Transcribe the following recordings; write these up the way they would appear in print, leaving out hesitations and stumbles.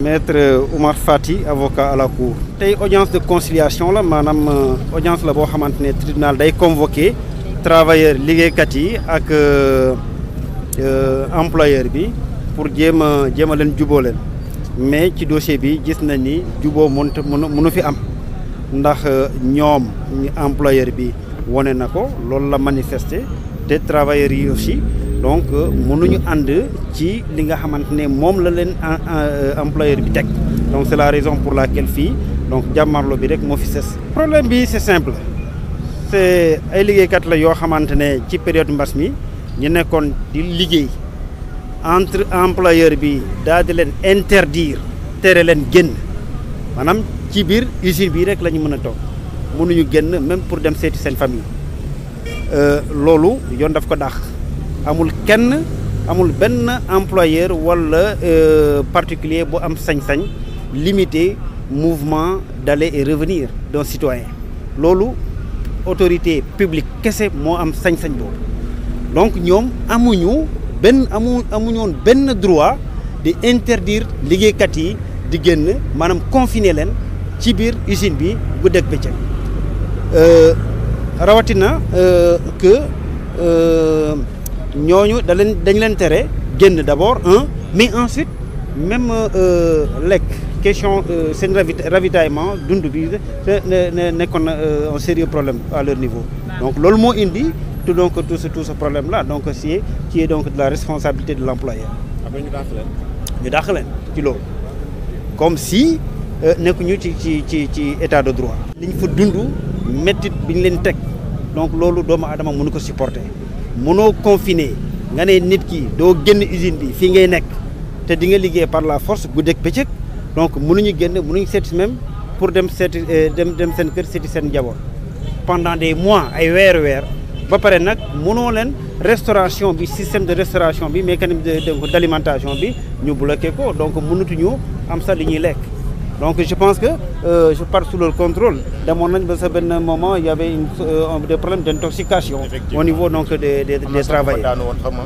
Maître Oumar Fati, avocat à la cour. Tey audience de conciliation la maanaam audience la boo xamante ne tribunal day convoqué travailleur liggéeykat yi ak employeur bi pour jéem a leen juboo leen mais ci dossier bi gis nañ ni juboo mënu fi am ndax ñoom employeur bi wane na ko loolu la manifester te travailleurs yi aussi donc mënuñu ànd ci li nga xamante ne moom la leen employeur bi teg donc c'est la raison pour laquelle fii donc jàmmarloo bi rek moo fi ses problème bi c'est simple c'est ay liggéeykat la yoo xamante ne ci période mbas mi ñu nekkoon di liggéey entre employeur bi daal di leen interdire tere leen génn maanaam ci biir usine bi rek la ñu mën a toog mënuñu génn même pour dem seeti seen famille loolu yoon daf ko dàq amul benn employeur wala particulier bu am sañ-sañ limiter mouvement d'aller et revenir d'un citoyen loolu autorité publique kese moo am sañ-sañ boobu donc ñoom amuñu woon benn droit di interdire liggéeykat yi di génn maanaam confiner leen ci biir usine bi guddeeg bëccëg rawatina que ñooñu dañ leen tere génn d'abord mais ensuite même lekk question seen ravitaillement dund bi nekkoon na un sérieux problème à leur niveau donc loolu moo indi tout ce problème là donc qui est donc de la responsabilité de l'employeur. après ñu dàq leen ci loolu comme si nekkuñu ci état de droit. li ñu fa dund méttit bi ñu leen teg donc loolu doomu aadama mënu ko supporter. mënoo confiner nga ne nit ki doo génn usine bi fii ngay nekk te di nga liggéey par la force guddeeg bëccëg donc mënuñu mënuñu seeti même pour dem seeti dem seen kër seeti seen njaboot pendant des mois ay weer ba pare nag mënoo leen restauration bi système de restauration bi mécanisme d'alimentation bi ñu bloqué ko donc mënatuñu am sax li ñuy lekk. donc je pense que je pars sous leur contrôle demoon nañ ba sa benn moment il y avait des problèmes d'intoxication au niveau donc des travailleurs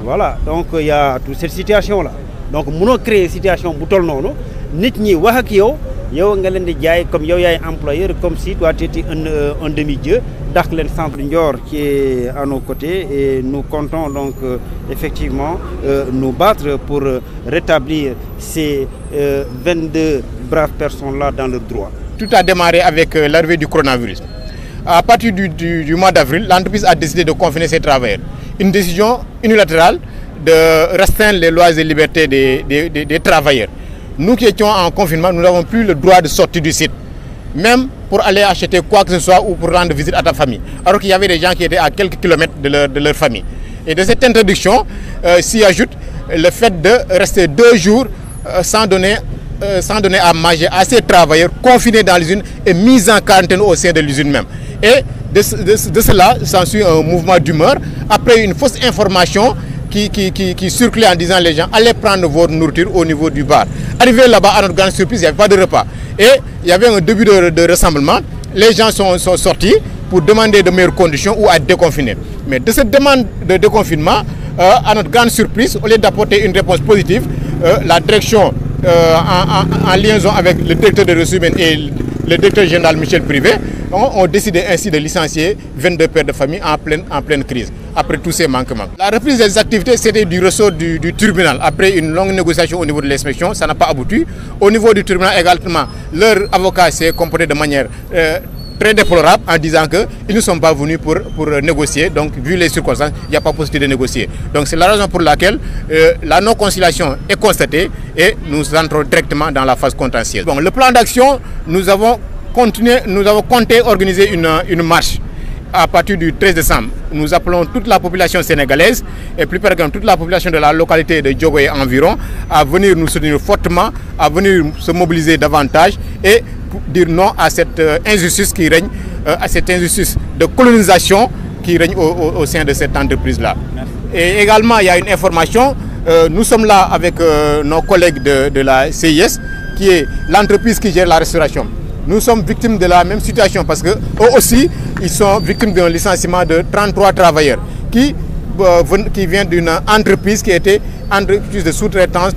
voilà donc il y a toute cette situation là donc mënoo créer situation bu toll noonu nit ñi wax ak yow nga leen di jaay comme yow yaay employeur comme si toi tu étais un demi-dieu dàq leen centre Ndior qui est à nos côtés et nous comptons donc effectivement nous battre pour rétablir ces 22 braves personnes-là dans leurs droits. Tout a démarré avec l'arrivée du coronavirus. À partir du mois d'avril, l'entreprise a décidé de confiner ses travailleurs. Une décision unilatérale de restreindre les lois et libertés des travailleurs. Nous qui étions en confinement, nous n'avons plus le droit de sortir du site, même pour aller acheter quoi que ce soit ou pour rendre visite à ta famille. Alors qu'il y avait des gens qui étaient à quelques kilomètres de leur famille. Et de cette interdiction s'y ajoute le fait de rester 2 jours sans donner à manger à ces travailleurs confinés dans l'usine et mis en quarantaine au sein de l'usine même. Et de cela s'ensuit un mouvement d'humeur après une fausse information qui circulait en disant les gens allez prendre votre nourriture au niveau du bar. Arrivé là-bas, à notre grande surprise, il n'y avait pas de repas. Et il y avait un début de rassemblement. Les gens sont sortis pour demander de meilleures conditions ou à être déconfinés. Mais de cette demande de déconfinement, à notre grande surprise, au lieu d'apporter une réponse positive, la direction en liaison avec le directeur des ressources humaines et le directeur général Michel Privé ont décidé ainsi de licencier 22 pères de famille en pleine crise, après tous ces manquements. La reprise des activités, c'était du ressort du tribunal. Après une longue négociation au niveau de l'inspection, ça n'a pas abouti. Au niveau du tribunal également, leur avocat s'est comporté de manière très déplorable en disant qu'ils ne sont pas venus pour négocier. Donc, vu les circonstances, il n'y a pas possibilité de négocier. Donc, c'est la raison pour laquelle la non-conciliation est constatée et nous entrons directement dans la phase contentieuse. Bon, le plan d'action, nous avons compté organiser une marche à partir du 13 décembre. Nous appelons toute la population sénégalaise et plus particulièrement toute la population de la localité de Diogo et environ à venir nous soutenir fortement, à venir se mobiliser davantage et dire non à cette injustice qui règne, à cette injustice de colonisation qui règne au sein de cette entreprise-là. Et également, il y a une information, nous sommes là avec nos collègues de la CIS, qui est l'entreprise qui gère la restauration. Nous sommes victimes de la même situation parce que eux aussi, ils sont victimes d'un licenciement de 33 travailleurs qui vient d'une entreprise qui était entreprise de sous-traitance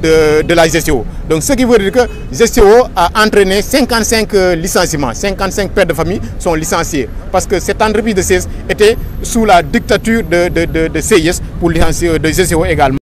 de la GCO. Donc ce qui veut dire que GCO a entraîné 55 licenciements, 55 pères de famille sont licenciés parce que cette entreprise de CIS était sous la dictature de CIS pour licencier de GCO également.